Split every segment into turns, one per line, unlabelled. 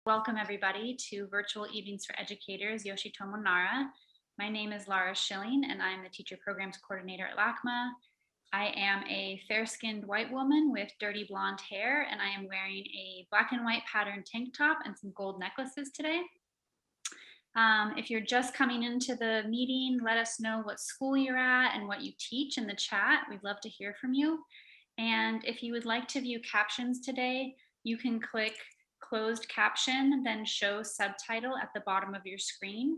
Welcome everybody to Virtual Evenings for Educators, Yoshitomo Nara. My name is Laura Schilling and I'm the Teacher Programs Coordinator at LACMA. I am a fair-skinned white woman with dirty blonde hair and I am wearing a black and white patterned tank top and some gold necklaces today. If you're just coming into the meeting, let us know what school you're at and what you teach in the chat. We'd love to hear from you. And if you would like to view captions today, you can click closed caption, then show subtitle at the bottom of your screen.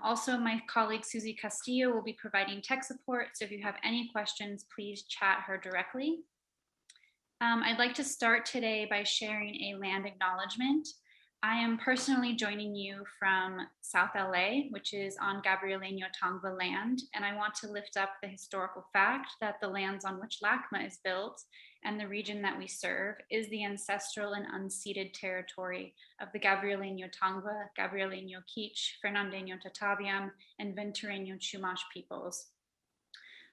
Also, my colleague Susie Castillo will be providing tech support, so if you have any questions, please chat her directly. I'd like to start today by sharing a land acknowledgement. I am personally joining you from South LA, which is on Gabrieleño Tongva land, and I want to lift up the historical fact that the lands on which LACMA is built and the region that we serve is the ancestral and unceded territory of the Gabrieleño Tongva, Gabrieleño Kizh, Fernandeño Tataviam, and Ventureño Chumash peoples.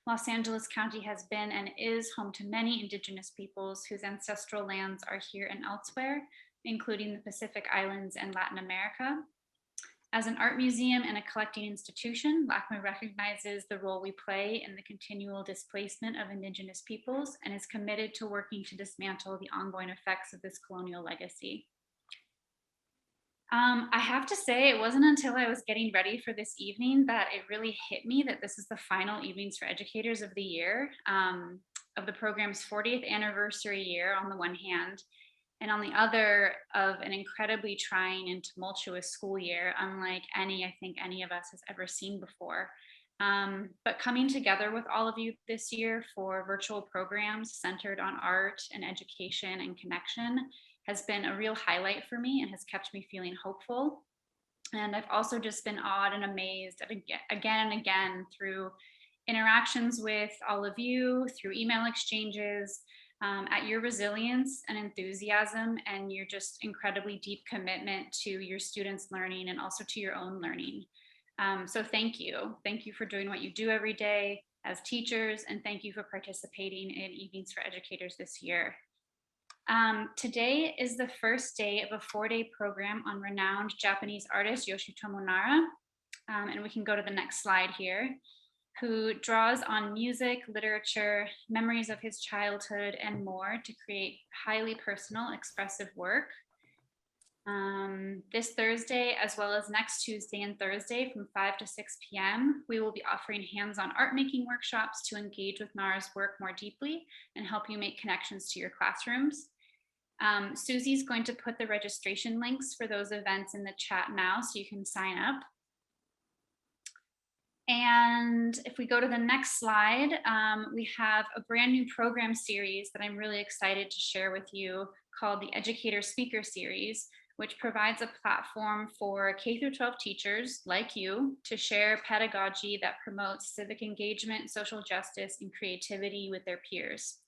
Los Angeles County has been and is home to many indigenous peoples whose ancestral lands are here and elsewhere, including the Pacific Islands and Latin America. As an art museum and a collecting institution, LACMA recognizes the role we play in the continual displacement of indigenous peoples and is committed to working to dismantle the ongoing effects of this colonial legacy. I have to say, it wasn't until I was getting ready for this evening that it really hit me that this is the final Evenings for Educators of the year, of the program's 40th anniversary year on the one hand, and on the other of an incredibly trying and tumultuous school year, unlike any I think any of us has ever seen before. But coming together with all of you this year for virtual programs centered on art and education and connection has been a real highlight for me and has kept me feeling hopeful. And I've also just been awed and amazed again and again through interactions with all of you, through email exchanges, at your resilience and enthusiasm and your just incredibly deep commitment to your students' learning and also to your own learning. So thank you. Thank you for doing what you do every day as teachers, and thank you for participating in Evenings for Educators this year. Today is the first day of a 4-day program on renowned Japanese artist Yoshitomo Nara, and we can go to the next slide here, who draws on music, literature, memories of his childhood, and more to create highly personal, expressive work. This Thursday, as well as next Tuesday and Thursday from 5 to 6 p.m., we will be offering hands-on art making workshops to engage with Nara's work more deeply and help you make connections to your classrooms. Susie's going to put the registration links for those events in the chat now so you can sign up. And if we go to the next slide, we have a brand new program series that I'm really excited to share with you called the Educator Speaker Series, which provides a platform for K-12 teachers like you to share pedagogy that promotes civic engagement, social justice, and creativity with their peers.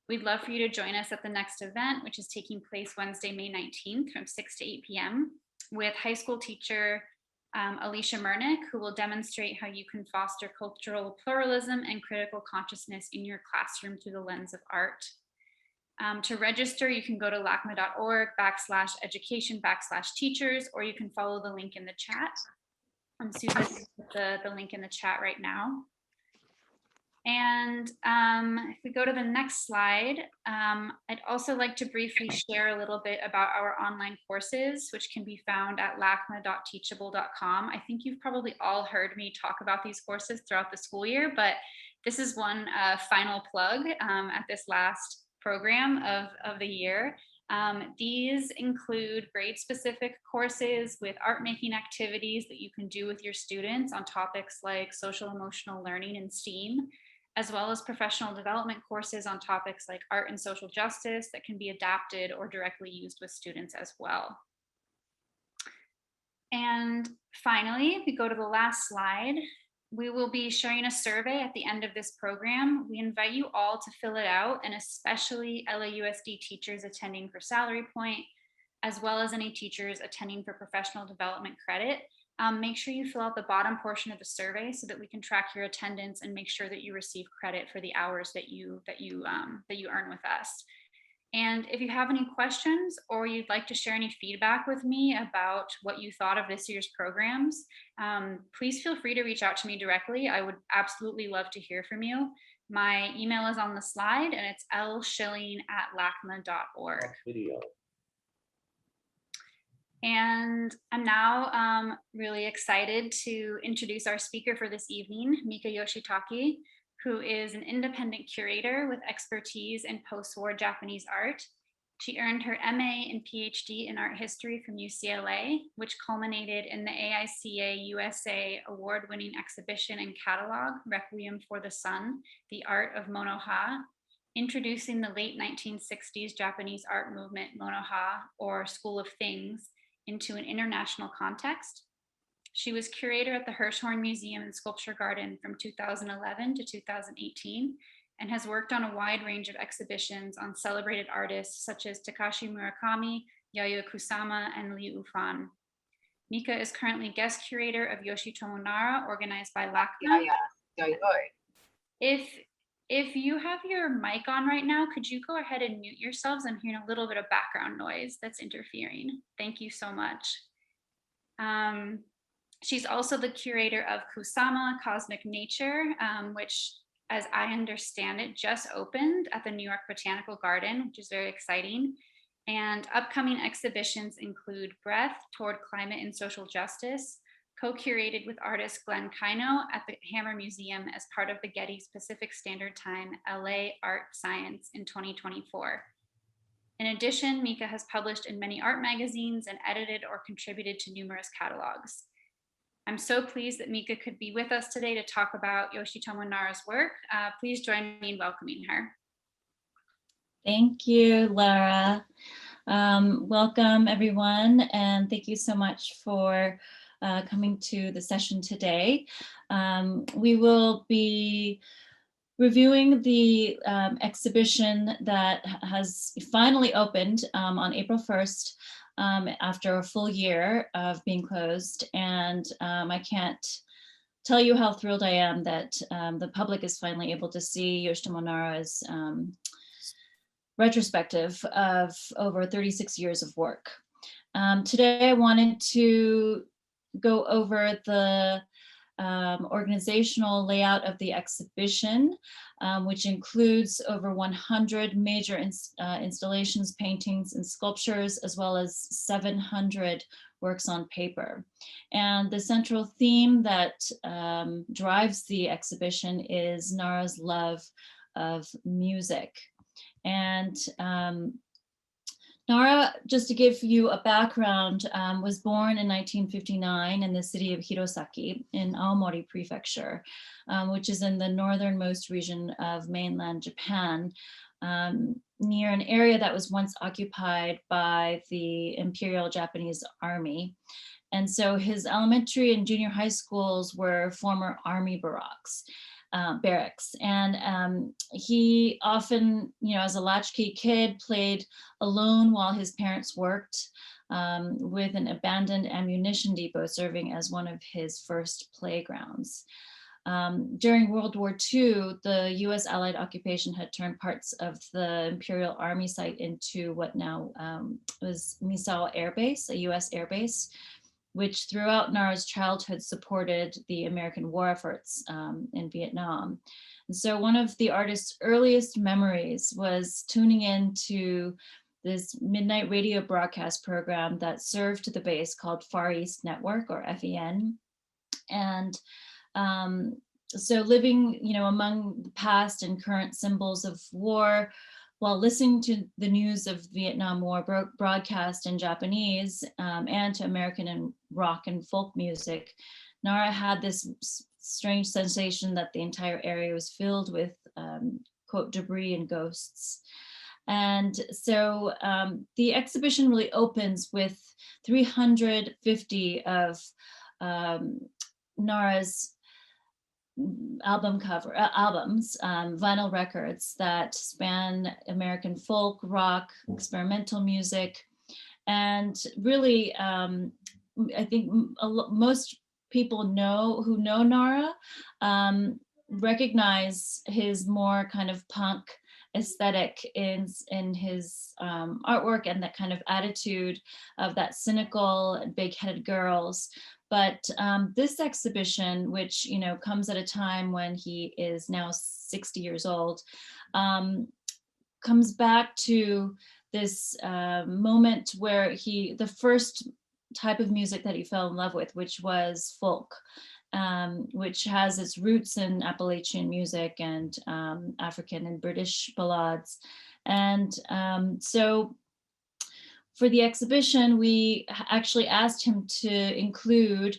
We'd love for you to join us at the next event, which is taking place Wednesday, May 19th from 6 to 8 p.m. with high school teacher Alicia Mernick, who will demonstrate how you can foster cultural pluralism and critical consciousness in your classroom through the lens of art. To register, you can go to lacma.org/education/teachers, or you can follow the link in the chat. Susan put the link in the chat right now. And if we go to the next slide, I'd also like to briefly share a little bit about our online courses, which can be found at lacma.teachable.com. I think you've probably all heard me talk about these courses throughout the school year, but this is one final plug at this last program of the year. These include grade-specific courses with art-making activities that you can do with your students on topics like social emotional learning and STEAM, as well as professional development courses on topics like art and social justice that can be adapted or directly used with students as well. And finally, if we go to the last slide, we will be sharing a survey at the end of this program. We invite you all to fill it out, and especially LAUSD teachers attending for Salary Point, as well as any teachers attending for professional development credit. Make sure you fill out the bottom portion of the survey so that we can track your attendance and make sure that you receive credit for the hours that you earn with us. And if you have any questions or you'd like to share any feedback with me about what you thought of this year's programs, please feel free to reach out to me directly. I would absolutely love to hear from you. My email is on the slide and it's lschilling@lacma.org.
Video.
And I'm now really excited to introduce our speaker for this evening, Mika Yoshitake, who is an independent curator with expertise in post-war Japanese art. She earned her MA and PhD in art history from UCLA, which culminated in the AICA USA award-winning exhibition and catalog, Requiem for the Sun, The Art of Monoha, introducing the late 1960s Japanese art movement Monoha, or School of Things, into an international context. She was curator at the Hirshhorn Museum and Sculpture Garden from 2011 to 2018 and has worked on a wide range of exhibitions on celebrated artists such as Takashi Murakami, Yayoi Kusama, and Lee Ufan. Mika is currently guest curator of Yoshitomo Nara, organized by LACMA. If you have your mic on right now, could you go ahead and mute yourselves? I'm hearing a little bit of background noise that's interfering. Thank you so much. She's also the curator of Kusama, Cosmic Nature, which, as I understand it, just opened at the New York Botanical Garden, which is very exciting. And upcoming exhibitions include Breath Toward Climate and Social Justice, co-curated with artist Glenn Kino at the Hammer Museum as part of the Getty's Pacific Standard Time LA Art Science in 2024. In addition, Mika has published in many art magazines and edited or contributed to numerous catalogs. I'm so pleased that Mika could be with us today to talk about Yoshitomo Nara's work. Please join me in welcoming her.
Thank you, Lara. Welcome, everyone, and thank you so much for coming to the session today. We will be reviewing the exhibition that has finally opened on April 1st after a full year of being closed. And I can't tell you how thrilled I am that the public is finally able to see Yoshitomo Nara's retrospective of over 36 years of work. Today I wanted to go over the organizational layout of the exhibition, which includes over 100 major installations, paintings, and sculptures, as well as 700 works on paper. And the central theme that drives the exhibition is Nara's love of music. And Nara, just to give you a background, was born in 1959 in the city of Hirosaki in Aomori Prefecture, which is in the northernmost region of mainland Japan, near an area that was once occupied by the Imperial Japanese Army. And so his elementary and junior high schools were former army barracks. And he often, as a latchkey kid, played alone while his parents worked with an abandoned ammunition depot serving as one of his first playgrounds. During World War II, the US Allied occupation had turned parts of the Imperial Army site into what now was Misawa Air Base, a US air base, which throughout Nara's childhood supported the American war efforts in Vietnam. And so one of the artist's earliest memories was tuning in to this midnight radio broadcast program that served the base called Far East Network, or FEN. And so living, among the past and current symbols of war, while listening to the news of Vietnam War broadcast in Japanese and to American and rock and folk music, Nara had this strange sensation that the entire area was filled with, quote, debris and ghosts. And so the exhibition really opens with 350 of Nara's albums, vinyl records that span American folk, rock, experimental music. And really, I think most people who know Nara recognize his more kind of punk, aesthetic in his artwork, and that kind of attitude of that cynical, big-headed girls. But this exhibition, which, you know, comes at a time when he is now 60 years old, comes back to this moment where the first type of music that he fell in love with, which was folk, which has its roots in Appalachian music and African and British ballads. And so for the exhibition, we actually asked him to include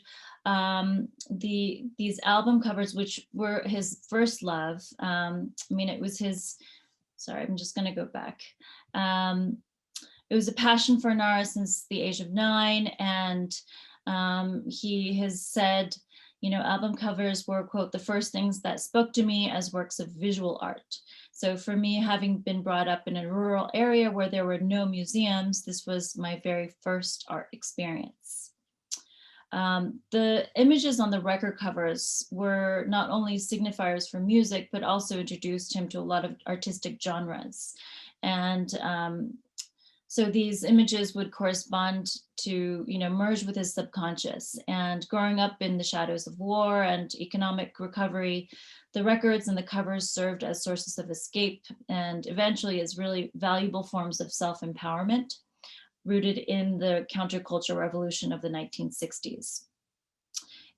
these album covers, which were his first love. I mean, it was his, sorry, I'm just gonna go back. It was a passion for Nara since the age of 9, and he has said, you know, album covers were, quote, the first things that spoke to me as works of visual art. So for me, having been brought up in a rural area where there were no museums, this was my very first art experience. The images on the record covers were not only signifiers for music, but also introduced him to a lot of artistic genres. And so these images would correspond to, you know, merge with his subconscious. And growing up in the shadows of war and economic recovery, the records and the covers served as sources of escape and eventually as really valuable forms of self-empowerment rooted in the counterculture revolution of the 1960s.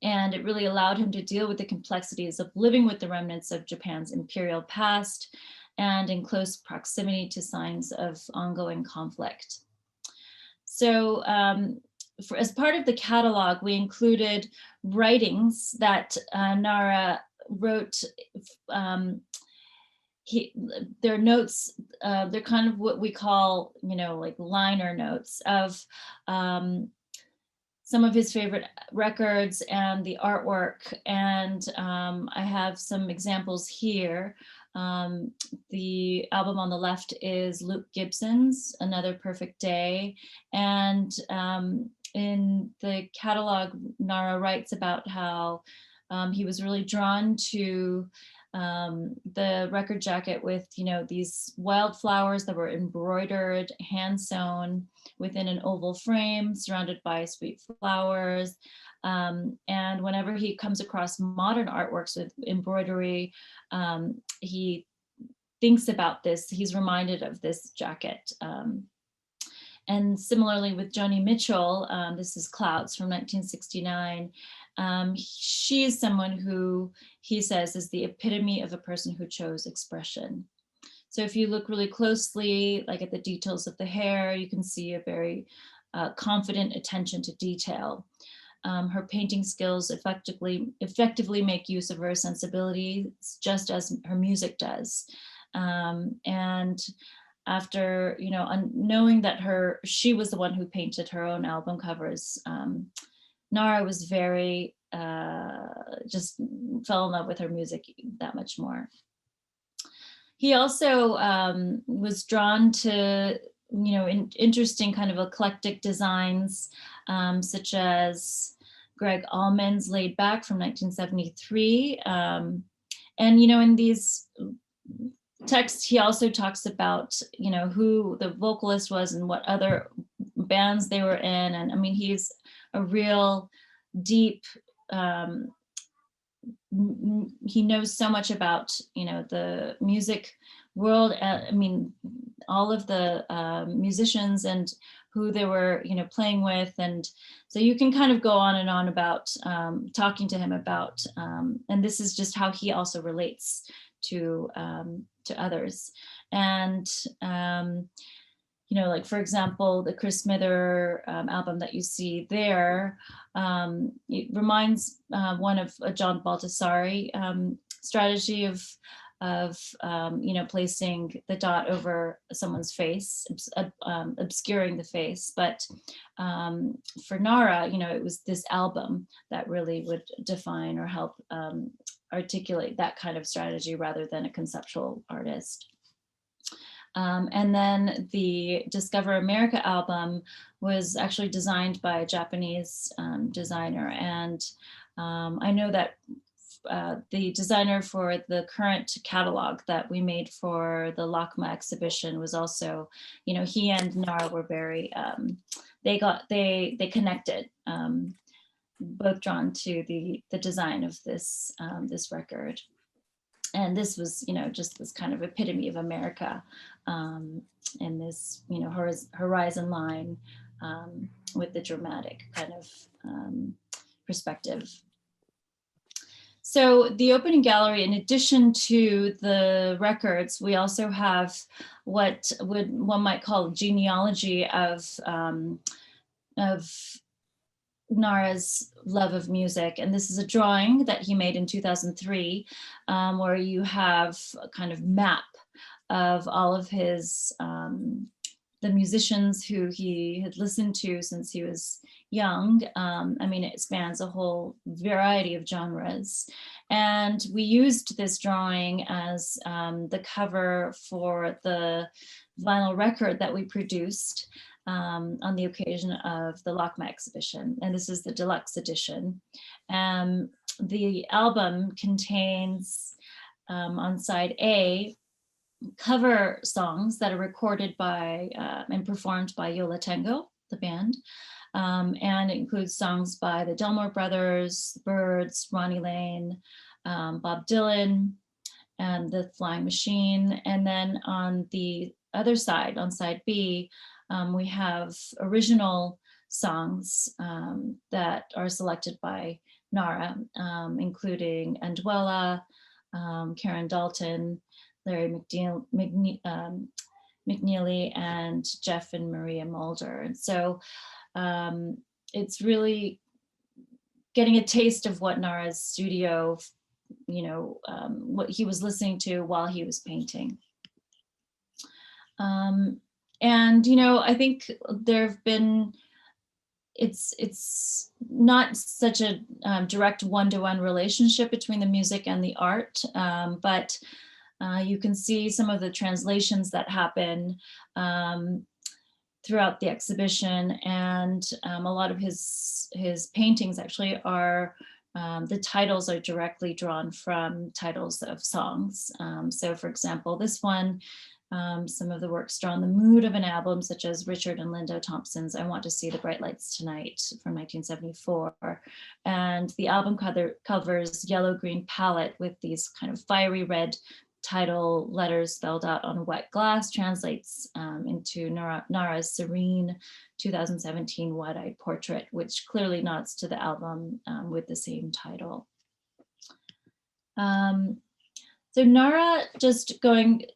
And it really allowed him to deal with the complexities of living with the remnants of Japan's imperial past and in close proximity to signs of ongoing conflict. So as part of the catalog, we included writings that Nara wrote. Their notes, they're kind of what we call, you know, like liner notes of some of his favorite records and the artwork. And I have some examples here. The album on the left is Luke Gibson's Another Perfect Day. And in the catalog, Nara writes about how he was really drawn to the record jacket with, you know, these wildflowers that were embroidered, hand sewn within an oval frame surrounded by sweet flowers. And whenever he comes across modern artworks with embroidery, he thinks about this, he's reminded of this jacket. And similarly with Joni Mitchell, this is Clouds from 1969. She is someone who he says is the epitome of a person who chose expression. So if you look really closely, like at the details of the hair, you can see a very confident attention to detail. Her painting skills effectively make use of her sensibilities, just as her music does. And after, you know, knowing that she was the one who painted her own album covers, Nara was very, just fell in love with her music that much more. He also was drawn to, you know, interesting kind of eclectic designs, such as Greg Allman's Laid Back from 1973. And, you know, in these texts, he also talks about, you know, who the vocalist was and what other bands they were in. And I mean, he's a real deep, he knows so much about, you know, the music world. I mean, all of the musicians and who they were, you know, playing with. And so you can kind of go on and on about talking to him about, and this is just how he also relates to others. And, you know, like, for example, the Chris Smither album that you see there, it reminds one of a John Baldessari strategy of you know, placing the dot over someone's face, obscuring the face. But for Nara, you know, it was this album that really would define or help articulate that kind of strategy rather than a conceptual artist. And then the Discover America album was actually designed by a Japanese designer. And I know that the designer for the current catalog that we made for the LACMA exhibition was also, you know, he and Nara were very, they connected, both drawn to the design of this, this record. And this was, you know, just this kind of epitome of America, in this, you know, horizon line, with the dramatic kind of perspective. So the opening gallery, in addition to the records, we also have what one might call a genealogy of Nara's love of music. And this is a drawing that he made in 2003, where you have a kind of map of all of his, the musicians who he had listened to since he was young. I mean, it spans a whole variety of genres. And we used this drawing as the cover for the vinyl record that we produced on the occasion of the LACMA exhibition. And this is the deluxe edition. The album contains, on side A, cover songs that are recorded by and performed by Yo La Tengo, the band. And it includes songs by the Delmore Brothers, the Byrds, Ronnie Lane, Bob Dylan, and the Flying Machine. And then on the other side, on side B, we have original songs that are selected by Nara, including Andwella, Karen Dalton, Larry McNeely, and Jeff and Maria Mulder. And so it's really getting a taste of what Nara's studio, you know, what he was listening to while he was painting. And, you know, I think there've been, it's not such a direct one-to-one relationship between the music and the art, but you can see some of the translations that happen throughout the exhibition, and a lot of his paintings actually are, the titles are directly drawn from titles of songs. So for example, this one, some of the works draw on the mood of an album, such as Richard and Lindo Thompson's I Want to See the Bright Lights Tonight from 1974. And the album covers yellow-green palette with these kind of fiery red title letters spelled out on wet glass, translates into Nara's serene 2017 wide-eyed portrait, which clearly nods to the album with the same title. So Nara, just going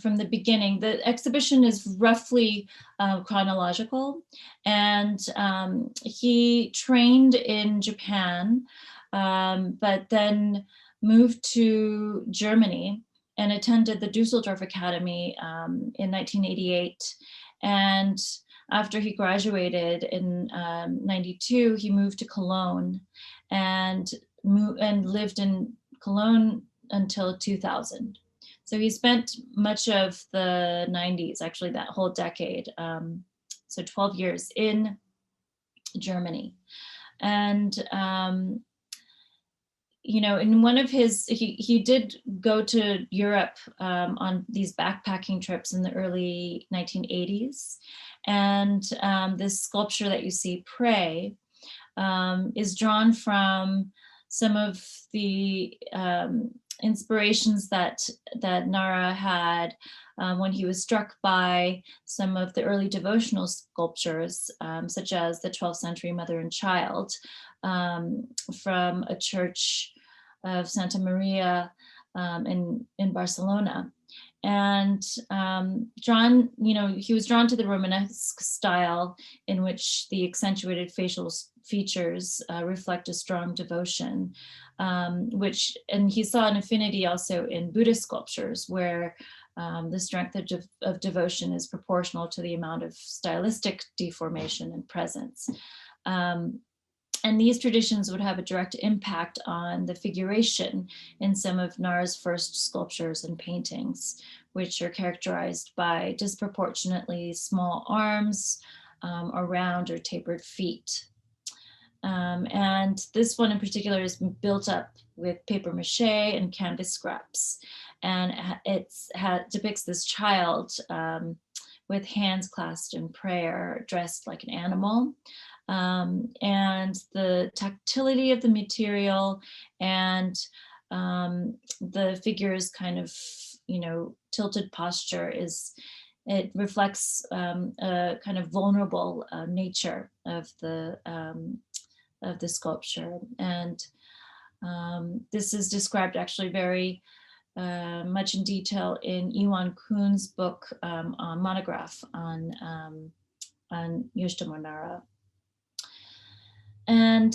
from the beginning, the exhibition is roughly chronological, and he trained in Japan, but then moved to Germany and attended the Dusseldorf Academy in 1988. And after he graduated in 92, he moved to Cologne and lived in Cologne until 2000. So he spent much of the 90s, actually that whole decade, so 12 years in Germany. And you know, in one of his, he did go to Europe on these backpacking trips in the early 1980s. And this sculpture that you see, Pray, is drawn from some of the inspirations that Nara had when he was struck by some of the early devotional sculptures, such as the 12th century Mother and Child from a church of Santa Maria in Barcelona. And drawn, you know, he was drawn to the Romanesque style, in which the accentuated facial features reflect a strong devotion, and he saw an affinity also in Buddhist sculptures, where the strength of devotion is proportional to the amount of stylistic deformation and presence. And these traditions would have a direct impact on the figuration in some of Nara's first sculptures and paintings, which are characterized by disproportionately small arms or round or tapered feet. And this one in particular is built up with paper mache and canvas scraps. And depicts this child with hands clasped in prayer, dressed like an animal. And the tactility of the material and the figure's kind of, tilted posture it reflects a kind of vulnerable nature of the sculpture. And this is described actually very much in detail in Iwan Kuhn's book, monograph on Yoshitomo Nara. And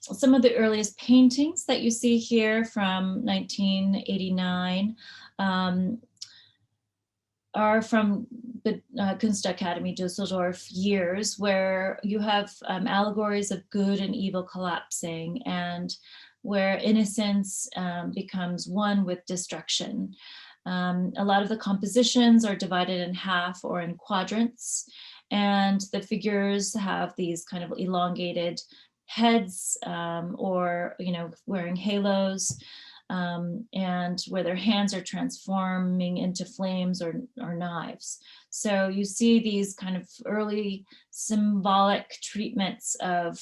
some of the earliest paintings that you see here from 1989 are from the Kunstakademie Düsseldorf years, where you have allegories of good and evil collapsing, and where innocence becomes one with destruction. A lot of the compositions are divided in half or in quadrants, and the figures have these kind of elongated heads or, wearing halos. And where their hands are transforming into flames or knives. So you see these kind of early symbolic treatments of,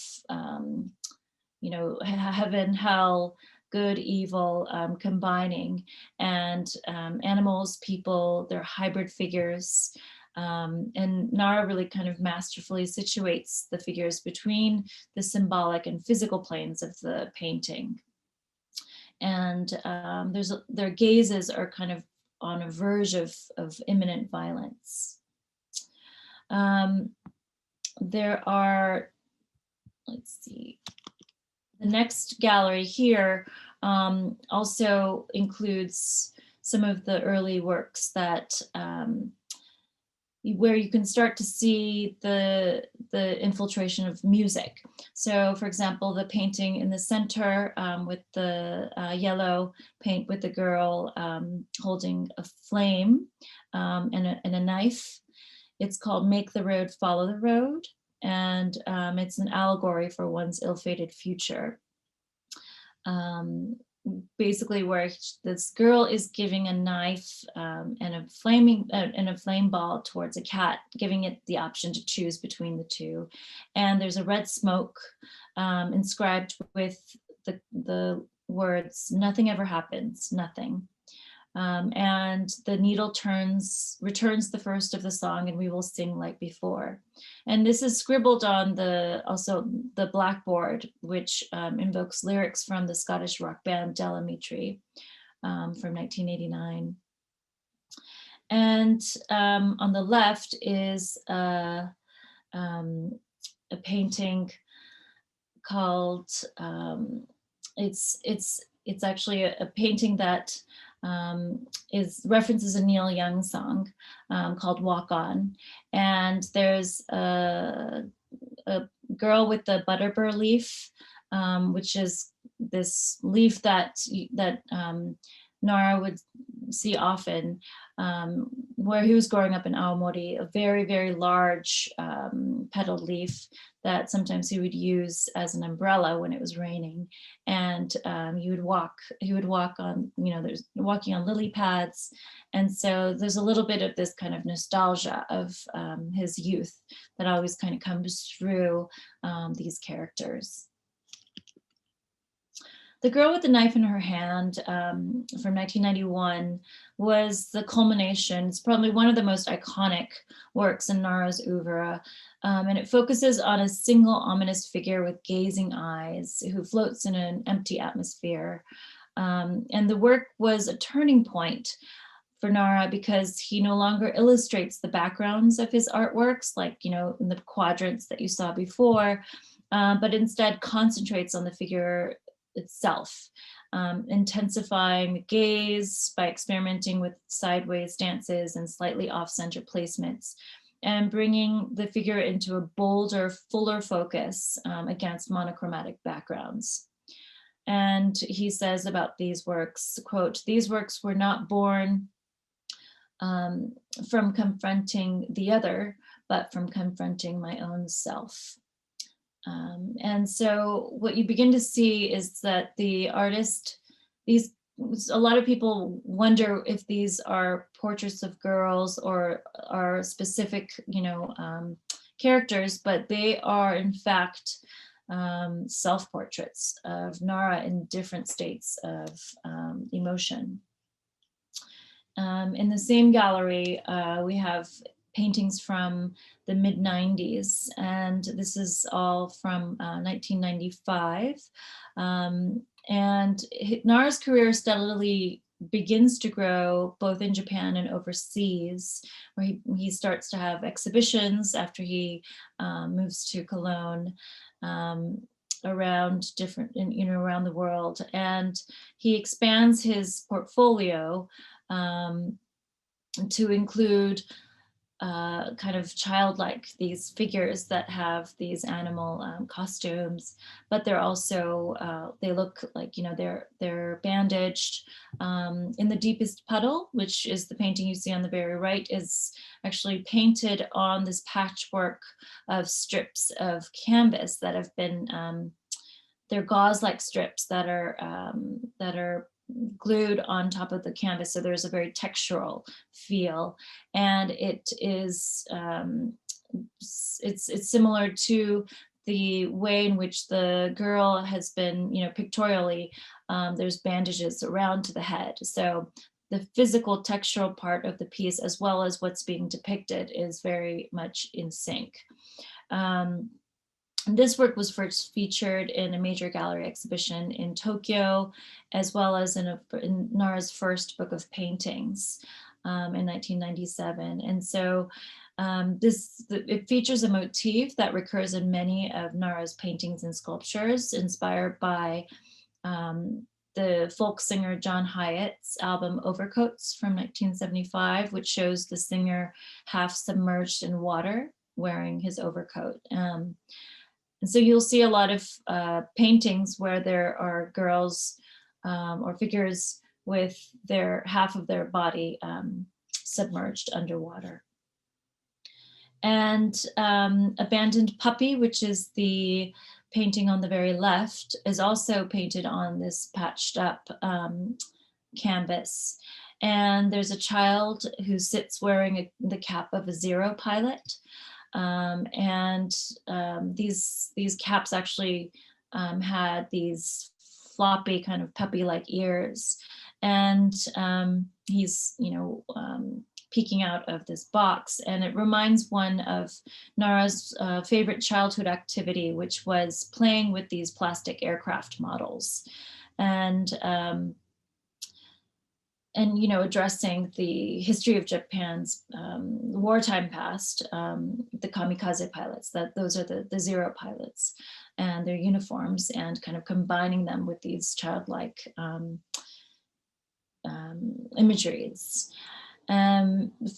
heaven, hell, good, evil, combining, and animals, people, they're hybrid figures. And Nara really kind of masterfully situates the figures between the symbolic and physical planes of the painting. And their gazes are kind of on a verge of imminent violence. There are, let's see, the next gallery here also includes some of the early works that where you can start to see the infiltration of music. So for example, the painting in the center with the yellow paint with the girl holding a flame and a knife. It's called Make the Road, Follow the Road. And it's an allegory for one's ill-fated future. Basically where this girl is giving a knife and a flame ball towards a cat, giving it the option to choose between the two. And there's a red smoke inscribed with the words, "Nothing ever happens, nothing." And the needle returns the first of the song, and we will sing like before. And this is scribbled on also the blackboard, which invokes lyrics from the Scottish rock band Della Mitri from 1989. And on the left is a painting called, it's actually a painting that references a Neil Young song called Walk On. And there's a girl with the Butterbur Leaf, which is this leaf that Nara would see often, where he was growing up in Aomori, a very, very large petaled leaf that sometimes he would use as an umbrella when it was raining. And he would walk on, there's walking on lily pads. And so there's a little bit of this kind of nostalgia of his youth that always kind of comes through these characters. The Girl with the Knife in Her Hand from 1991 was the culmination. It's probably one of the most iconic works in Nara's oeuvre. And it focuses on a single ominous figure with gazing eyes who floats in an empty atmosphere. And the work was a turning point for Nara because he no longer illustrates the backgrounds of his artworks, like, in the quadrants that you saw before, but instead concentrates on the figure itself, intensifying the gaze by experimenting with sideways stances and slightly off-center placements, and bringing the figure into a bolder, fuller focus against monochromatic backgrounds. And he says about these works, quote, "These works were not born from confronting the other, but from confronting my own self." And so what you begin to see is that the artist, a lot of people wonder if these are portraits of girls or are specific, characters, but they are in fact self-portraits of Nara in different states of emotion. In the same gallery, we have paintings from the mid-90s, and this is all from 1995. And Nara's career steadily begins to grow both in Japan and overseas, where he starts to have exhibitions after he moves to Cologne, around around the world. And he expands his portfolio to include kind of childlike, these figures that have these animal costumes, but they're also, they look like, they're bandaged. In the Deepest Puddle, which is the painting you see on the very right, is actually painted on this patchwork of strips of canvas that have been, they're gauze-like strips that are glued on top of the canvas, so there's a very textural feel, and it is it's similar to the way in which the girl has been, pictorially, there's bandages around to the head, so the physical textural part of the piece as well as what's being depicted is very much in sync. This work was first featured in a major gallery exhibition in Tokyo, as well as in Nara's first book of paintings in 1997. And so it features a motif that recurs in many of Nara's paintings and sculptures, inspired by the folk singer John Hyatt's album Overcoats from 1975, which shows the singer half submerged in water wearing his overcoat. And so you'll see a lot of paintings where there are girls or figures with half of their body submerged underwater. And Abandoned Puppy, which is the painting on the very left, is also painted on this patched up canvas. And there's a child who sits wearing the cap of a Zero pilot. These caps actually had these floppy kind of puppy-like ears, and he's peeking out of this box, and it reminds one of Nara's favorite childhood activity, which was playing with these plastic aircraft models, and addressing the history of Japan's wartime past, the kamikaze pilots, those are the Zero pilots, and their uniforms, and kind of combining them with these childlike imageries.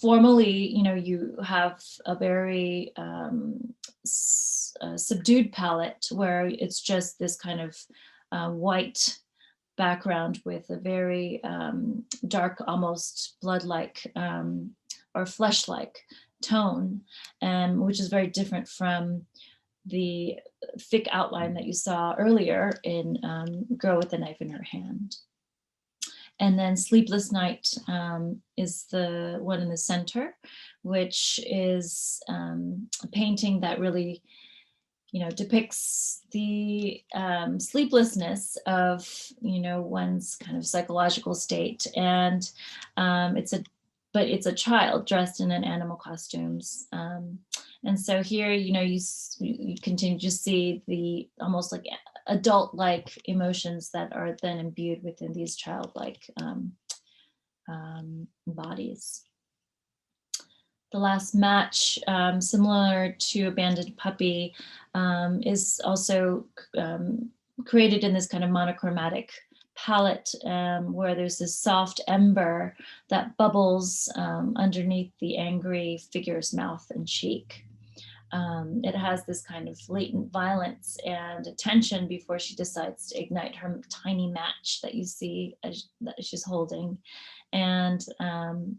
Formally, you have a very subdued palette where it's just this kind of white background with a very dark, almost blood-like or flesh-like tone, which is very different from the thick outline that you saw earlier in Girl with the Knife in Her Hand. And then Sleepless Night is the one in the center, which is a painting that really depicts the sleeplessness of, one's kind of psychological state. And it's a child dressed in an animal costumes. And so here, you continue to see the almost like adult-like emotions that are then imbued within these childlike bodies. The Last Match, similar to Abandoned Puppy, is also created in this kind of monochromatic palette where there's this soft ember that bubbles underneath the angry figure's mouth and cheek. It has this kind of latent violence and tension before she decides to ignite her tiny match that you see that she's holding. And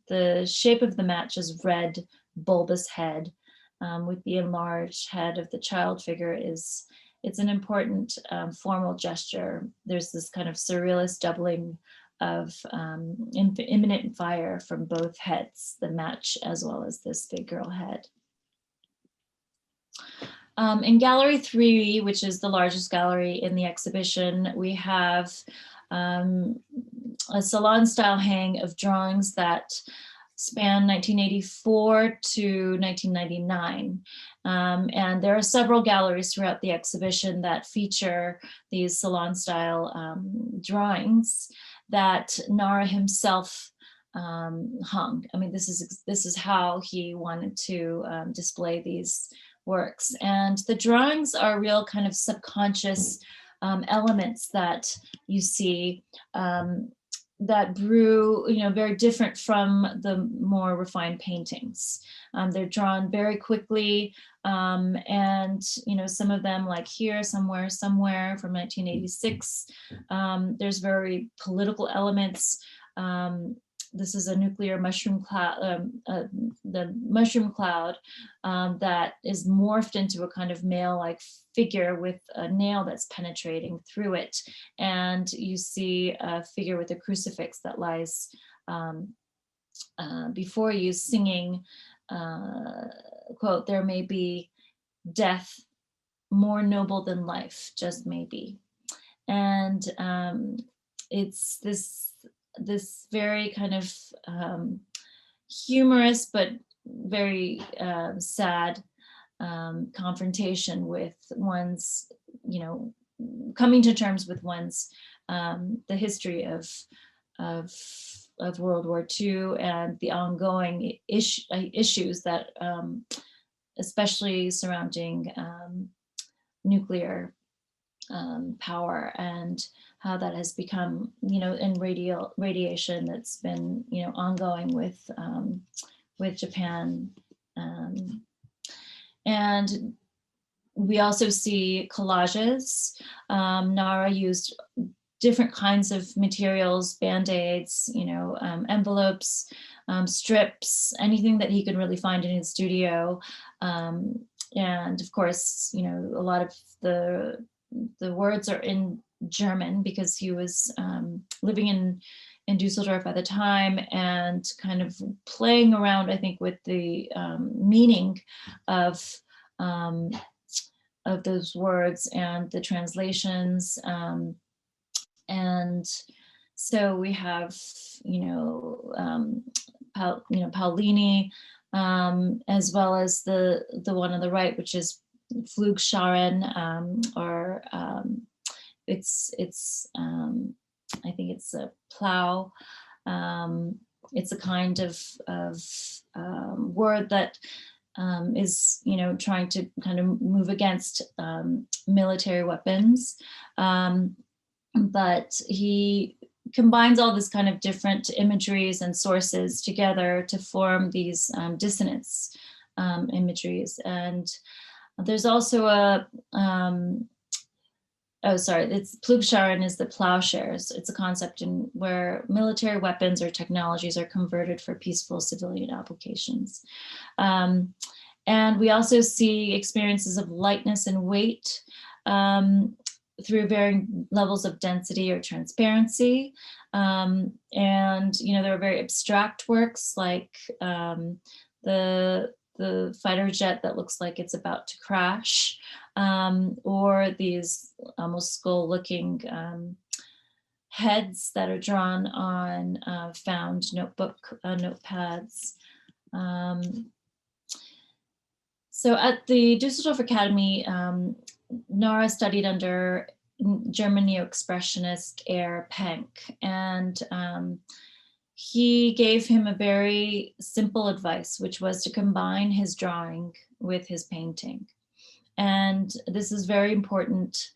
the shape of the match is red, bulbous head, with the enlarged head of the child figure it's an important formal gesture. There's this kind of surrealist doubling of imminent fire from both heads, the match as well as this big girl head. In Gallery 3, which is the largest gallery in the exhibition, we have a salon style hang of drawings that span 1984 to 1999. And there are several galleries throughout the exhibition that feature these salon style drawings that Nara himself hung. I mean, this is how he wanted to display these works. And the drawings are real kind of subconscious elements that you see that brew, very different from the more refined paintings. They're drawn very quickly, and some of them, like here, somewhere from 1986. There's very political elements. This is a nuclear mushroom cloud, the mushroom cloud that is morphed into a kind of male-like figure with a nail that's penetrating through it. And you see a figure with a crucifix that lies before you, singing, quote, "There may be death more noble than life, just maybe." And it's this very kind of humorous but very sad confrontation with one's, coming to terms with one's the history of World War II and the ongoing issues that especially surrounding nuclear power, and how that has become, in radiation that's been, ongoing with Japan. And we also see collages. Nara used different kinds of materials, Band-Aids, envelopes, strips, anything that he could really find in his studio. And of course, a lot of the words are in German because he was living in Dusseldorf at the time, and kind of playing around, I think, with the meaning of those words and the translations. And so we have, Paolini, as well as the one on the right, which is Flugscharen, or it's I think it's a plow. It's a kind of word that is, trying to kind of move against military weapons. But he combines all this kind of different imageries and sources together to form these dissonance imageries. And there's also a, it's Flugscharen is the plowshares. It's a concept in where military weapons or technologies are converted for peaceful civilian applications. And we also see experiences of lightness and weight through varying levels of density or transparency. And, there are very abstract works like the fighter jet that looks like it's about to crash, or these almost skull-looking heads that are drawn on found notepads. So at the Dusseldorf Academy, Nara studied under German neo-expressionist Herr Penck, and he gave him a very simple advice, which was to combine his drawing with his painting. And this is very important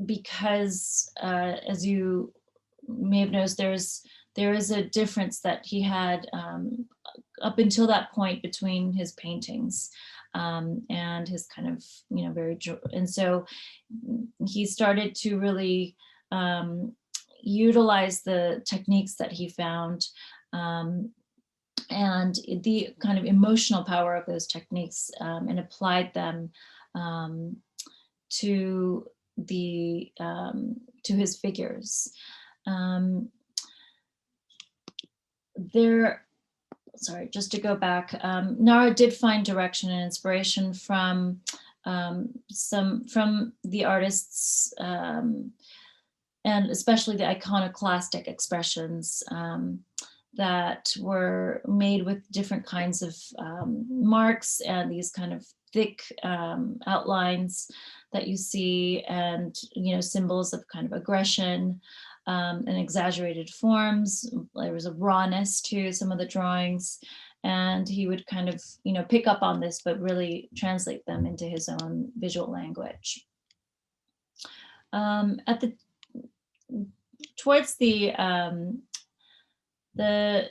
because, as you may have noticed, there is a difference that he had up until that point between his paintings and his kind of, and so he started to really utilize the techniques that he found and the kind of emotional power of those techniques, and applied them to the to his figures. Sorry, just to go back, Nara did find direction and inspiration from the artists, and especially the iconoclastic expressions that were made with different kinds of marks and these kind of thick outlines that you see, and symbols of kind of aggression and exaggerated forms. There was a rawness to some of the drawings, and he would kind of pick up on this but really translate them into his own visual language. Towards the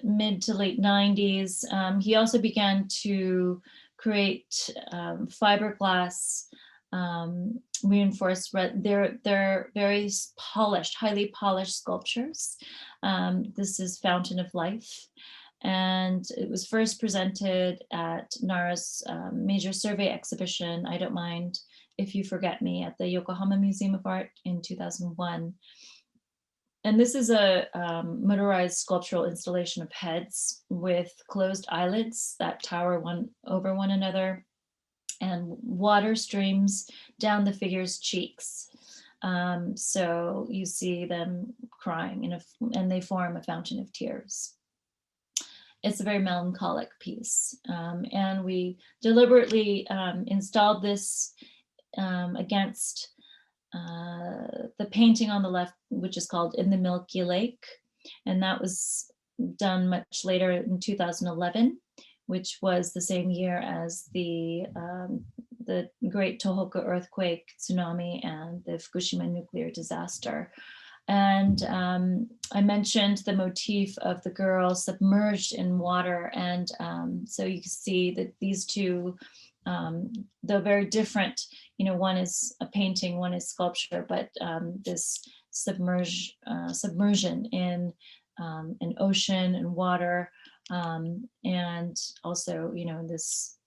mid to late 90s, he also began to create fiberglass reinforced they're very polished, highly polished sculptures. This is Fountain of Life, and it was first presented at Nara's major survey exhibition, I Don't Mind If You Forget Me, at the Yokohama Museum of Art in 2001. And this is a motorized sculptural installation of heads with closed eyelids that tower one over one another, and water streams down the figure's cheeks. So you see them crying, and they form a fountain of tears. It's a very melancholic piece. And we deliberately installed this against the painting on the left, which is called In the Milky Lake. And that was done much later in 2011, which was the same year as the Great Tohoku earthquake, tsunami, and the Fukushima nuclear disaster. And I mentioned the motif of the girl submerged in water. And so you can see that these two, though very different, one is a painting, one is sculpture, but this submersion in an ocean and water, and also, this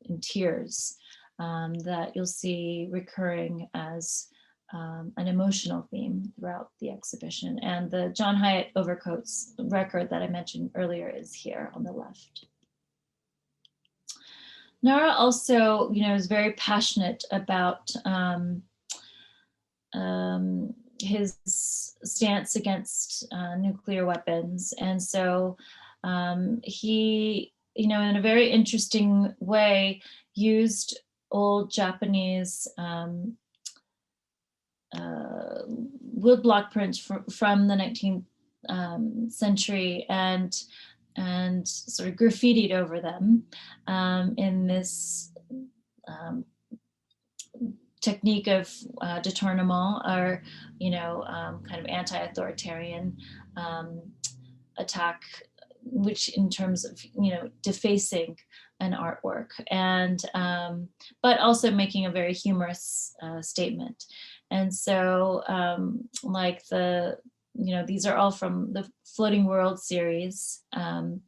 in tears, that you'll see recurring as an emotional theme throughout the exhibition. And the John Hyatt Overcoats record that I mentioned earlier is here on the left. Nara also, is very passionate about his stance against nuclear weapons. And so he, in a very interesting way, used old Japanese woodblock prints from the 19th century and sort of graffitied over them in this technique of détournement, or kind of anti-authoritarian attack, which in terms of defacing an artwork, and but also making a very humorous statement. And so like these are all from the Floating World series, and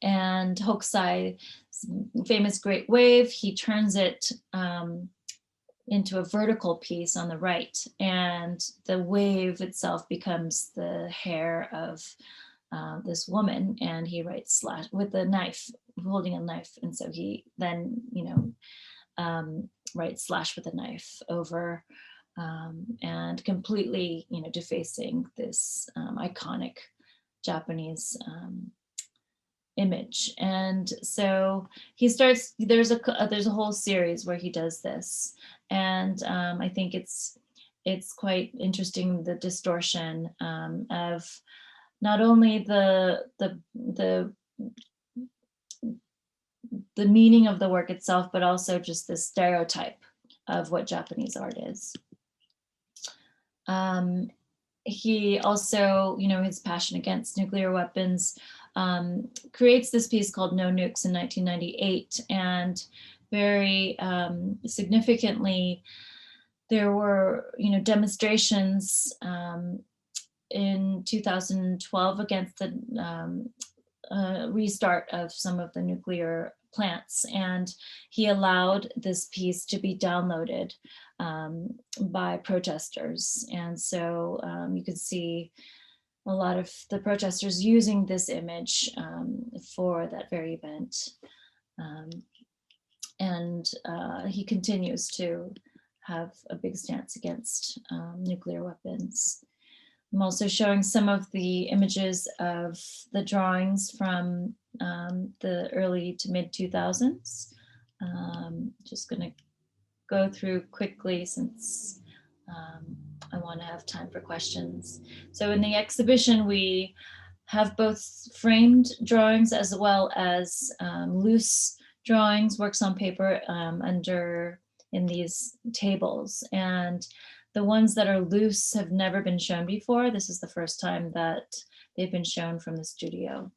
Hokusai's famous Great Wave, he turns it into a vertical piece on the right, and the wave itself becomes the hair of this woman, and he writes slash with a knife, holding a knife, and so he then writes slash with a knife over, and completely defacing this iconic Japanese image. And so he starts, there's a whole series where he does this, and I think it's quite interesting, the distortion of not only the meaning of the work itself, but also just the stereotype of what Japanese art is. He also, his passion against nuclear weapons, creates this piece called No Nukes in 1998. And very significantly, there were, demonstrations in 2012 against the restart of some of the nuclear plants, and he allowed this piece to be downloaded by protesters. And so you could see a lot of the protesters using this image for that very event. And he continues to have a big stance against nuclear weapons. I'm also showing some of the images of the drawings from the early to mid 2000s. Just going to go through quickly since I want to have time for questions. So in the exhibition, we have both framed drawings as well as loose drawings, works on paper in these tables. And the ones that are loose have never been shown before. This is the first time that they've been shown from the studio.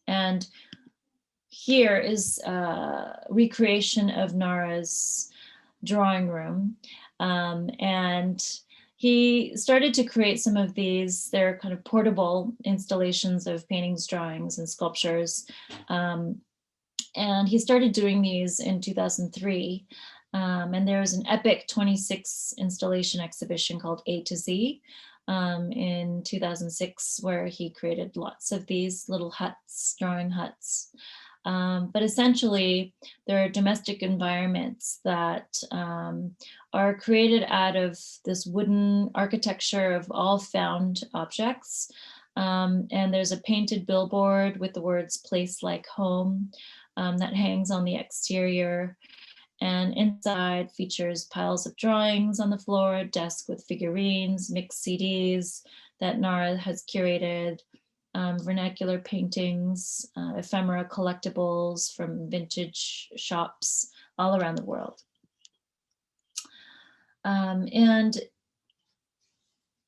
And here is a recreation of Nara's drawing room. And he started to create some of these, they're kind of portable installations of paintings, drawings, and sculptures. And he started doing these in 2003. And there was an epic 26 installation exhibition called A to Z in 2006, where he created lots of these little huts, drawing huts. But essentially, there are domestic environments that are created out of this wooden architecture of all found objects. And there's a painted billboard with the words "place like home" that hangs on the exterior. And inside features piles of drawings on the floor, a desk with figurines, mixed CDs that Nara has curated, vernacular paintings, ephemera collectibles from vintage shops all around the world. And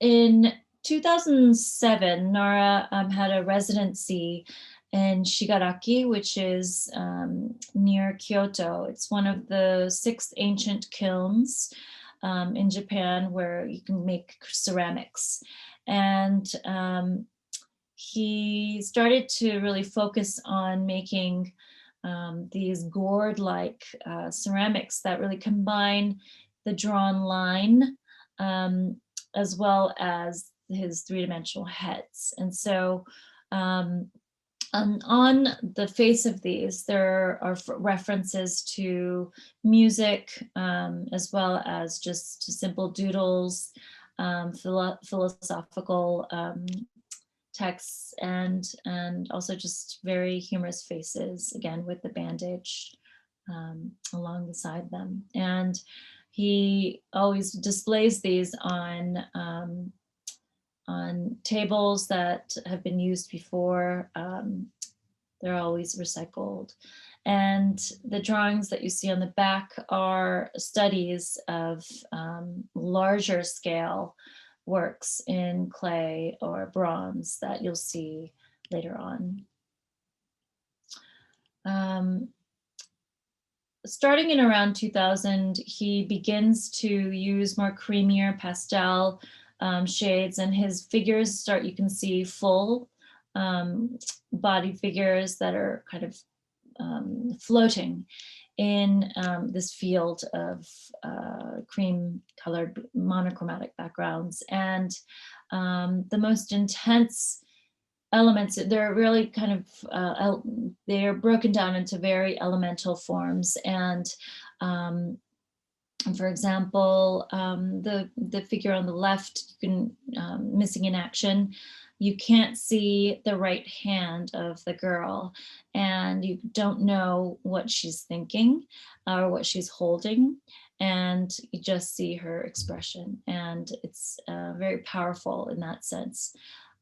in 2007, Nara had a residency in Shigaraki, which is near Kyoto. It's one of the 6 ancient kilns in Japan where you can make ceramics. And he started to really focus on making these gourd-like ceramics that really combine the drawn line as well as his 3-dimensional heads. And so on the face of these, there are references to music as well as just simple doodles, philosophical texts, and also just very humorous faces, again with the bandage along beside them. And he always displays these on tables that have been used before. They're always recycled. And the drawings that you see on the back are studies of larger scale works in clay or bronze that you'll see later on. Starting in around 2000, he begins to use more creamier pastel shades, and his figures you can see full body figures that are kind of floating in this field of cream colored monochromatic backgrounds. And the most intense elements, they're really kind of, they're broken down into very elemental forms. And for example, the figure on the left, you can, missing in action, you can't see the right hand of the girl, and you don't know what she's thinking or what she's holding, and you just see her expression. And it's very powerful in that sense.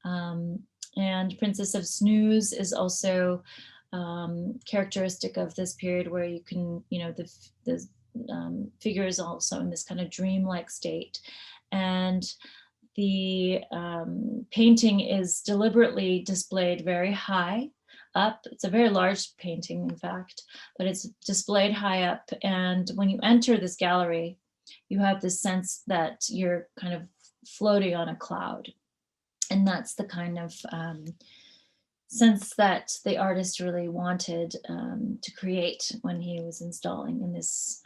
And Princess of Snooze is also characteristic of this period, where you can, the figure is also in this kind of dreamlike state. And the painting is deliberately displayed very high up. It's a very large painting, in fact, but it's displayed high up. And when you enter this gallery, you have this sense that you're kind of floating on a cloud. And that's the kind of sense that the artist really wanted to create when he was installing in this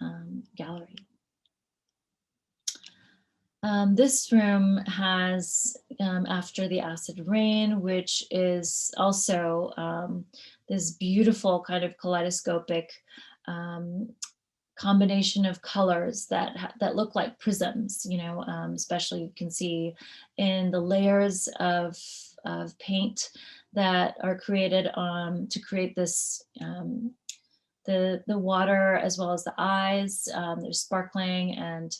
gallery. This room has After the Acid Rain, which is also this beautiful kind of kaleidoscopic combination of colors that look like prisms, especially you can see in the layers of paint that are created to create this the water as well as the eyes. There's sparkling, and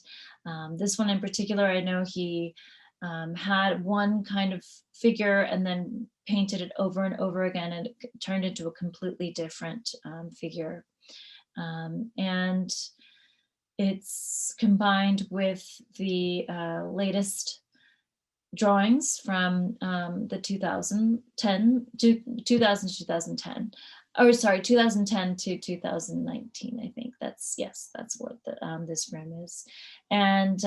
this one in particular, I know he had one kind of figure and then painted it over and over again, and it turned into a completely different figure. And it's combined with the latest drawings from the 2010 to 2010, or sorry, 2010 to 2019. I think that's what this room is. And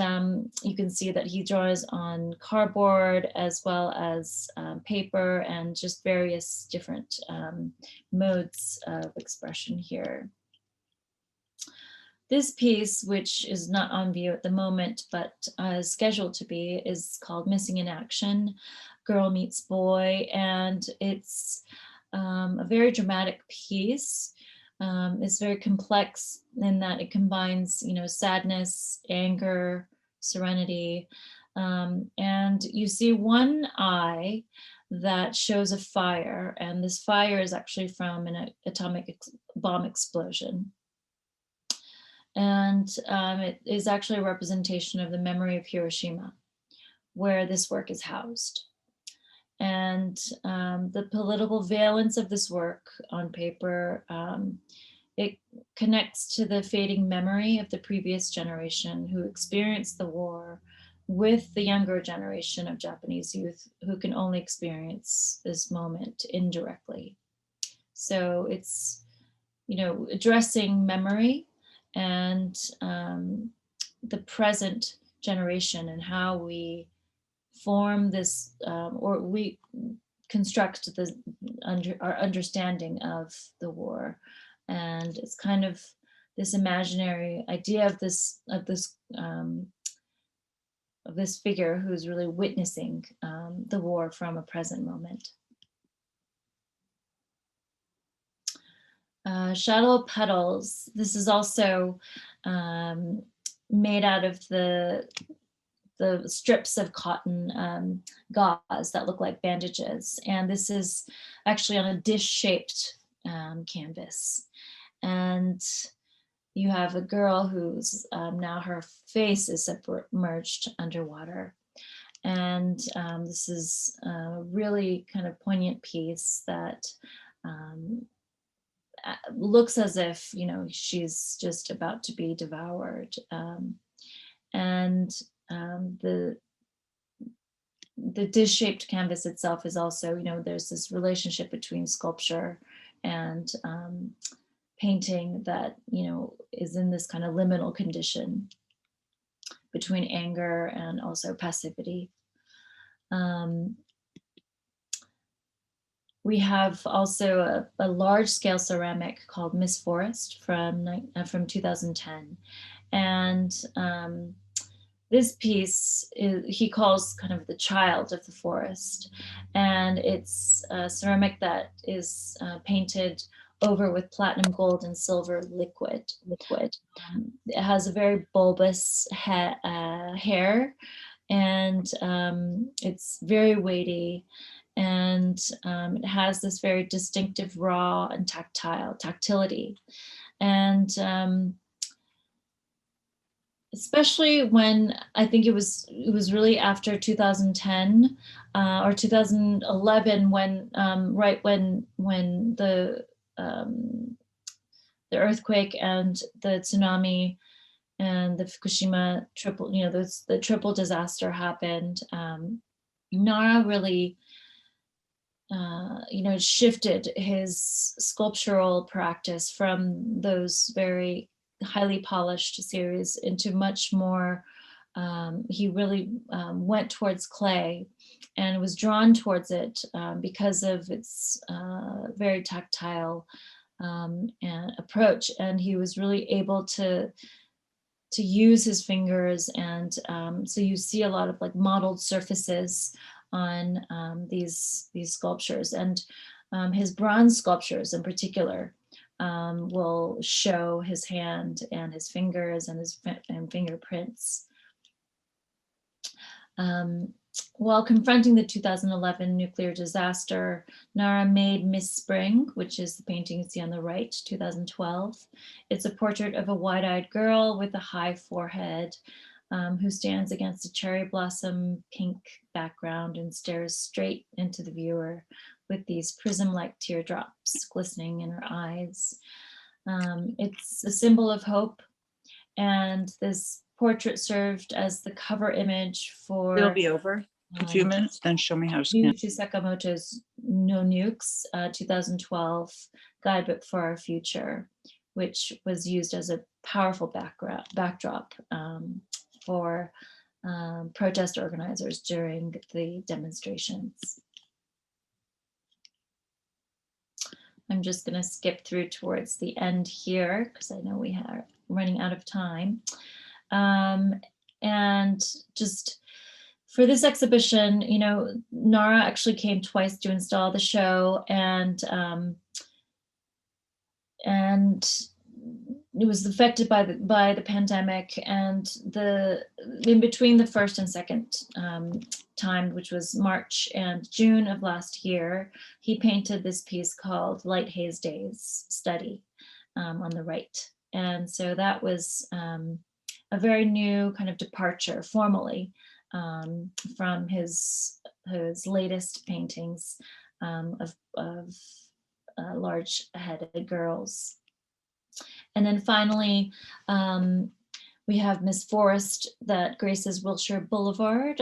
you can see that he draws on cardboard as well as paper and just various different modes of expression here. This piece, which is not on view at the moment, but is scheduled to be, is called Missing in Action, Girl Meets Boy. And it's a very dramatic piece. It's very complex in that it combines, sadness, anger, serenity. And you see one eye that shows a fire, and this fire is actually from an atomic bomb explosion. And it is actually a representation of the memory of Hiroshima, where this work is housed. And the political valence of this work on paper, it connects to the fading memory of the previous generation who experienced the war with the younger generation of Japanese youth who can only experience this moment indirectly. So it's, addressing memory and the present generation and how we form this, or we construct our understanding of the war. And it's kind of this imaginary idea of this figure who's really witnessing the war from a present moment. Shadow Petals. This is also made out of the strips of cotton gauze that look like bandages. And this is actually on a dish-shaped canvas. And you have a girl who's now her face is submerged underwater. And this is a really kind of poignant piece that looks as if, she's just about to be devoured. And the dish-shaped canvas itself is also, there's this relationship between sculpture and painting that, is in this kind of liminal condition between anger and also passivity. We have also a large-scale ceramic called Miss Forest from 2010. And this piece he calls kind of the child of the forest. And it's a ceramic that is painted over with platinum, gold, and silver liquid. It has a very bulbous hair, and it's very weighty. And it has this very distinctive raw and tactility. And especially when I think it was really after 2010 or 2011 when right when the earthquake and the tsunami and the Fukushima the triple disaster happened. Nara really shifted his sculptural practice from those very highly polished series into much more he really went towards clay and was drawn towards it because of its very tactile and approach. And he was really able to use his fingers. And so you see a lot of like modeled surfaces on these sculptures, and his bronze sculptures in particular will show his hand and his fingers and his fingerprints. While confronting the 2011 nuclear disaster, Nara made Miss Spring, which is the painting you see on the right, 2012. It's a portrait of a wide-eyed girl with a high forehead who stands against a cherry blossom pink background and stares straight into the viewer with these prism-like teardrops glistening in her eyes. It's a symbol of hope, and this portrait served as the cover image for
It'll be over a few minutes, then show me how to scan.
Yuichi Sakamoto's No Nukes 2012 Guidebook for Our Future, which was used as a powerful backdrop for protest organizers during the demonstrations. I'm just going to skip through towards the end here because I know we are running out of time. And just for this exhibition, you know, Nara actually came twice to install the show, and it was affected by the pandemic, and in between the first and second time, which was March and June of last year, he painted this piece called Light Haze Days Study on the right. And so that was a very new kind of departure formally from his latest paintings of large-headed girls. And then finally, we have Miss Forest that graces Wilshire Boulevard.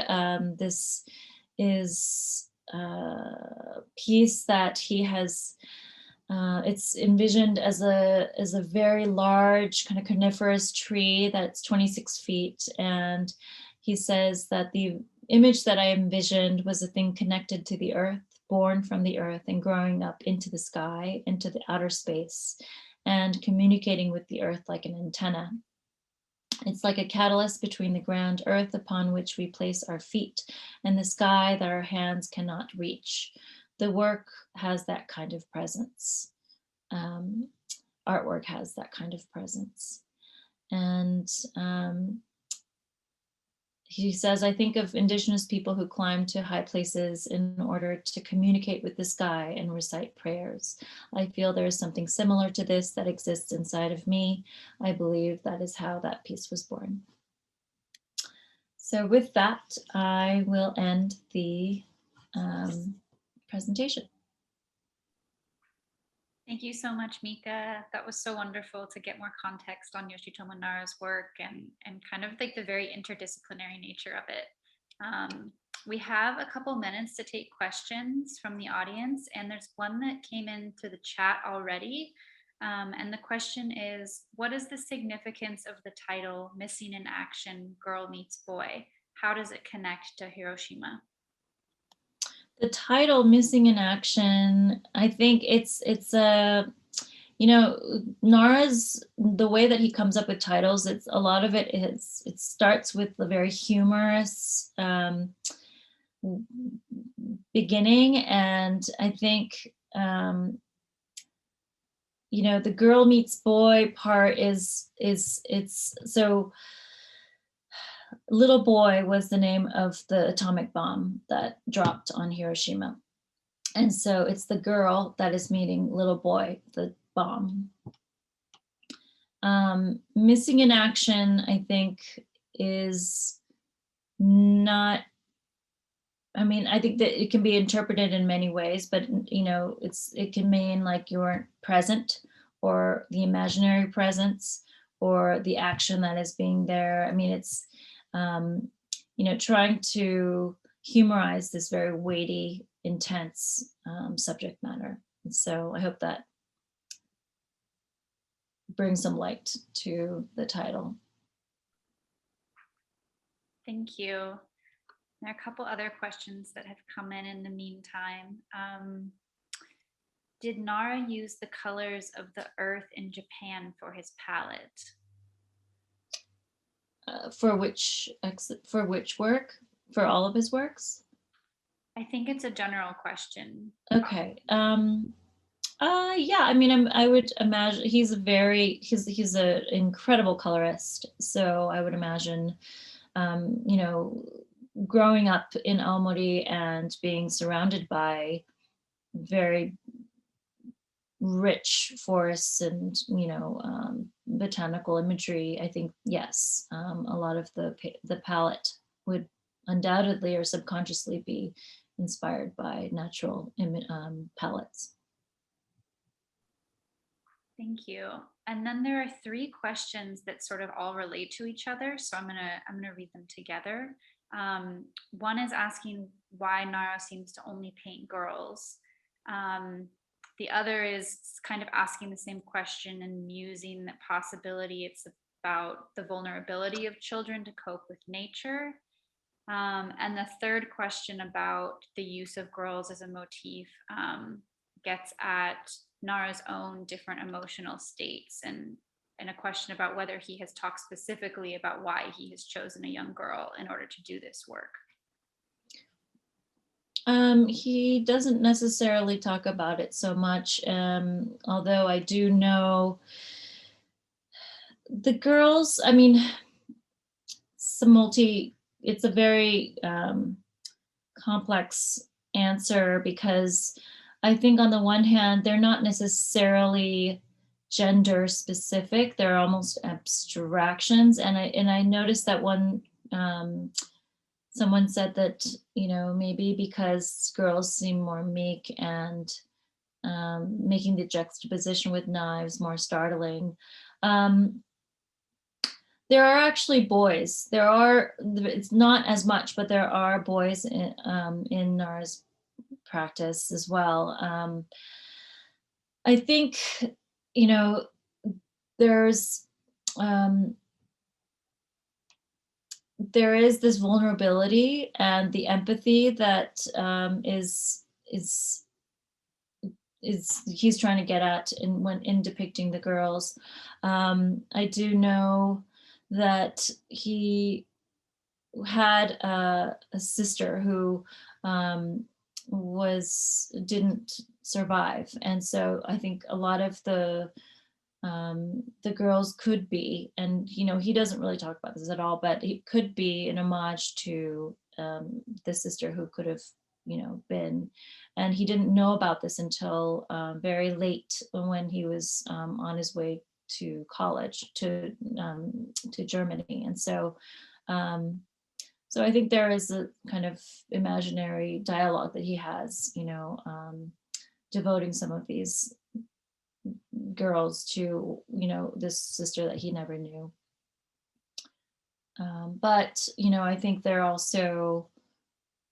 This is a piece that he has, it's envisioned as a very large kind of coniferous tree that's 26 feet. And he says that the image that I envisioned was a thing connected to the earth, born from the earth and growing up into the sky, into the outer space, and communicating with the earth like an antenna. It's like a catalyst between the ground earth upon which we place our feet and the sky that our hands cannot reach. The work has that kind of presence. Artwork has that kind of presence. And he says, I think of Indigenous people who climb to high places in order to communicate with the sky and recite prayers. I feel there is something similar to this that exists inside of me. I believe that is how that piece was born. So with that, I will end the presentation.
Thank you so much, Mika. That was so wonderful to get more context on Yoshitomo Nara's work and kind of like the very interdisciplinary nature of it. We have a couple minutes to take questions from the audience, and there's one that came into the chat already. And the question is, what is the significance of the title Missing in Action, Girl Meets Boy? How does it connect to Hiroshima?
The title Missing in Action, I think it's you know, Nara's, the way that he comes up with titles, it's a lot of it starts with the very humorous beginning. And I think, you know, the girl meets boy part it's so Little Boy was the name of the atomic bomb that dropped on Hiroshima. And so it's the girl that is meeting little boy, the bomb. Missing in Action, I think, is not, I mean, I think that it can be interpreted in many ways, but, you know, it can mean like you weren't present, or the imaginary presence, or the action that is being there. I mean, it's, you know, trying to humorize this very weighty, intense subject matter. And so I hope that brings some light to the title.
Thank you. There are a couple other questions that have come in the meantime. Did Nara use the colors of the earth in Japan for his palette?
For which work? For all of his works?
I think it's a general question.
Okay. Yeah, I mean, I would imagine he's an incredible colorist. So I would imagine, you know, growing up in Aomori and being surrounded by very rich forests and, you know, botanical imagery, I think, yes, a lot of the palette would undoubtedly or subconsciously be inspired by natural palettes.
Thank you. And then there are three questions that sort of all relate to each other. So I'm gonna read them together. One is asking why Nara seems to only paint girls. The other is kind of asking the same question and musing that possibility it's about the vulnerability of children to cope with nature. And the third question about the use of girls as a motif gets at Nara's own different emotional states and a question about whether he has talked specifically about why he has chosen a young girl in order to do this work.
He doesn't necessarily talk about it so much, although I do know the girls, I mean, it's a very complex answer because I think on the one hand, they're not necessarily gender specific, they're almost abstractions. And I noticed that someone said that, you know, maybe because girls seem more meek and making the juxtaposition with knives more startling. There are actually boys. It's not as much, but there are boys in Nara's practice as well. I think, you know, there's there is this vulnerability and the empathy that is he's trying to get at in depicting the girls. I do know that he had a sister who didn't survive, and so I think a lot of the girls could be, and you know, he doesn't really talk about this at all, but it could be an homage to the sister who could have, you know, been, and he didn't know about this until very late when he was on his way to college to Germany. And so so I think there is a kind of imaginary dialogue that he has, you know, devoting some of these girls to, you know, this sister that he never knew. But, you know, I think they're also,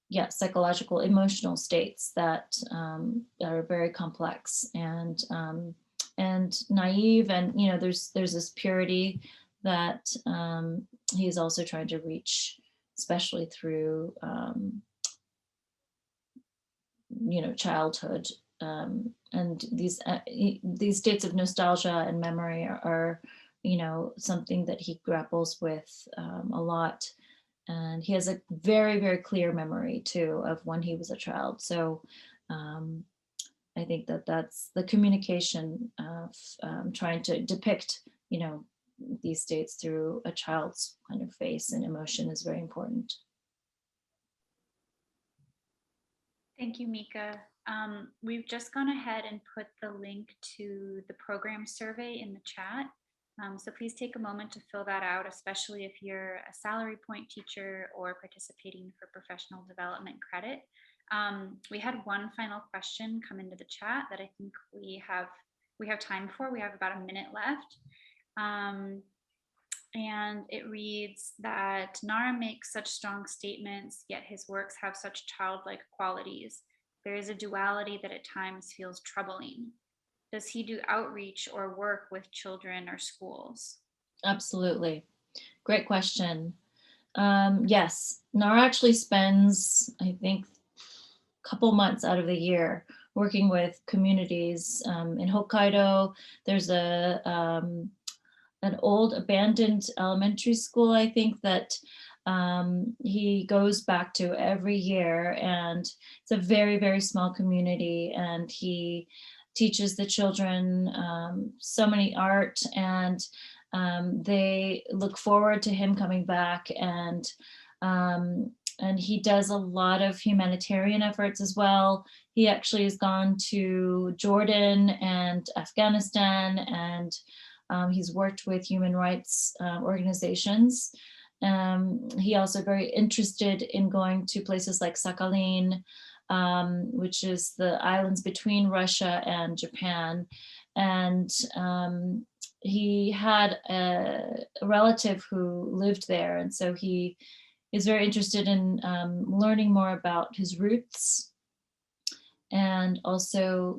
yeah, psychological, emotional states that are very complex and naive, and you know, there's this purity that he is also trying to reach, especially through you know, childhood, and these states of nostalgia and memory are, you know, something that he grapples with a lot. And he has a very, very clear memory too of when he was a child. So I think that that's the communication of trying to depict, you know, these states through a child's kind of face and emotion is very important.
Thank you, Mika. We've just gone ahead and put the link to the program survey in the chat. So please take a moment to fill that out, especially if you're a salary point teacher or participating for professional development credit. We had one final question come into the chat that I think we have time for. We have about a minute left. And it reads that Nara makes such strong statements, yet his works have such childlike qualities. There is a duality that at times feels troubling. Does he do outreach or work with children or schools?
Absolutely. Great question. Yes, Nara actually spends, I think, a couple months out of the year working with communities in Hokkaido. There's an old abandoned elementary school, I think, that he goes back to every year, and it's a very, very small community, and he teaches the children so many art, and they look forward to him coming back, and he does a lot of humanitarian efforts as well. He actually has gone to Jordan and Afghanistan, and he's worked with human rights organizations. He also very interested in going to places like Sakhalin, which is the islands between Russia and Japan. And he had a relative who lived there. And so he is very interested in learning more about his roots, and also,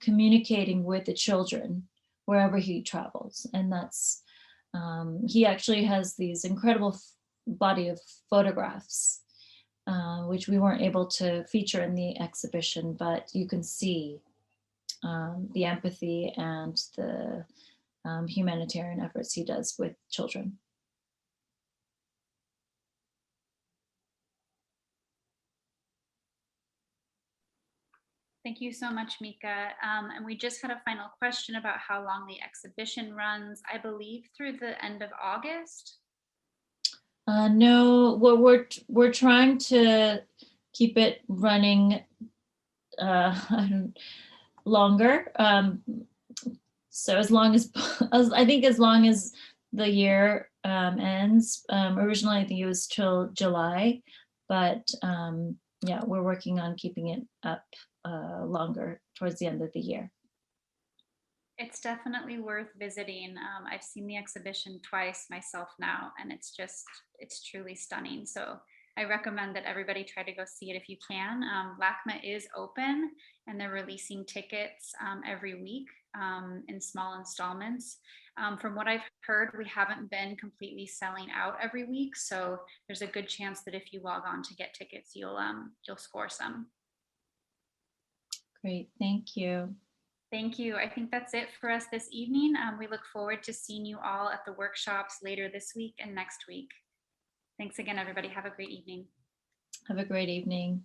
communicating with the children wherever he travels. And that's, he actually has these incredible body of photographs, which we weren't able to feature in the exhibition, but you can see the empathy and the humanitarian efforts he does with children.
Thank you so much, Mika. And we just had a final question about how long the exhibition runs, I believe through the end of August.
No, well, we're trying to keep it running longer. So as long as I think as long as the year ends. Originally, I think it was till July, but yeah, we're working on keeping it up longer towards the end of the year.
It's definitely worth visiting. I've seen the exhibition twice myself now, and it's truly stunning. So I recommend that everybody try to go see it if you can. LACMA is open, and they're releasing tickets every week in small installments. From what I've heard, we haven't been completely selling out every week, so there's a good chance that if you log on to get tickets, you'll score some.
Great, thank you.
Thank you. I think that's it for us this evening. We look forward to seeing you all at the workshops later this week and next week. Thanks again, everybody. Have a great evening.
Have a great evening.